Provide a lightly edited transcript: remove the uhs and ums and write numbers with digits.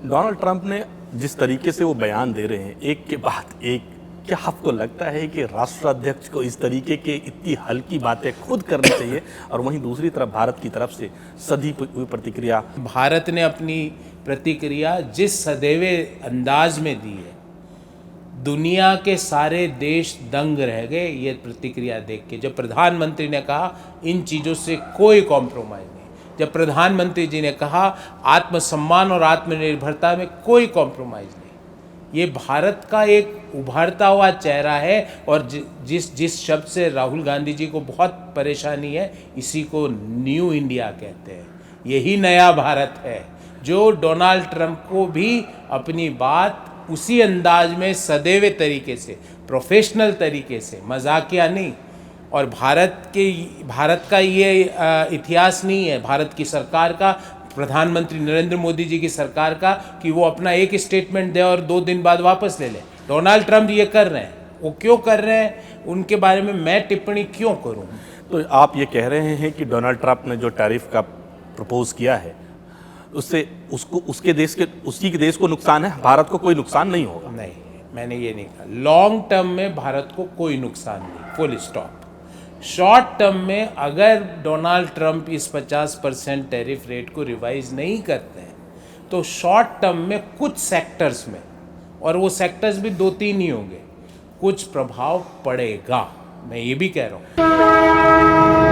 Donald Trump ने जिस तरीके से वो बयान दे रहे हैं एक के बाद एक, क्या आपको लगता है कि राष्ट्राध्यक्ष को इस तरीके के इतनी हल्की बातें खुद करनी चाहिए, और वहीं दूसरी तरफ भारत की तरफ से सधी हुई प्रतिक्रिया? भारत ने अपनी प्रतिक्रिया जिस सदैवे अंदाज में दी है, दुनिया के सारे देश दंग रह गए ये प्रतिक्रिया देख के। जब प्रधानमंत्री ने कहा इन चीज़ों से कोई कॉम्प्रोमाइज़ नहीं, जब प्रधानमंत्री जी ने कहा आत्मसम्मान और आत्मनिर्भरता में कोई कॉम्प्रोमाइज़ नहीं, ये भारत का एक उभरता हुआ चेहरा है। और जिस शब्द से राहुल गांधी जी को बहुत परेशानी है, इसी को न्यू इंडिया कहते हैं। यही नया भारत है जो डोनाल्ड ट्रंप को भी अपनी बात उसी अंदाज में सदैवे तरीके से, प्रोफेशनल तरीके से, मजाकिया नहीं। और भारत का ये इतिहास नहीं है, भारत की सरकार का, प्रधानमंत्री नरेंद्र मोदी जी की सरकार का, कि वो अपना एक स्टेटमेंट दे और 2 दिन बाद वापस ले ले। डोनाल्ड ट्रंप ये कर रहे हैं, वो क्यों कर रहे हैं, उनके बारे में मैं टिप्पणी क्यों करूं? तो आप ये कह रहे हैं कि डोनाल्ड ट्रंप ने जो टैरिफ का प्रपोज किया है उससे उसी के देश को नुकसान है, भारत को कोई नुकसान नहीं होगा? नहीं, मैंने ये नहीं कहा। लॉन्ग टर्म में भारत को कोई नुकसान नहीं, फुल स्टॉप। शॉर्ट टर्म में अगर डोनाल्ड ट्रंप इस 50% टैरिफ रेट को रिवाइज नहीं करते हैं तो शॉर्ट टर्म में कुछ सेक्टर्स में, और वो सेक्टर्स भी 2-3 ही होंगे, कुछ प्रभाव पड़ेगा। मैं ये भी कह रहा हूँ।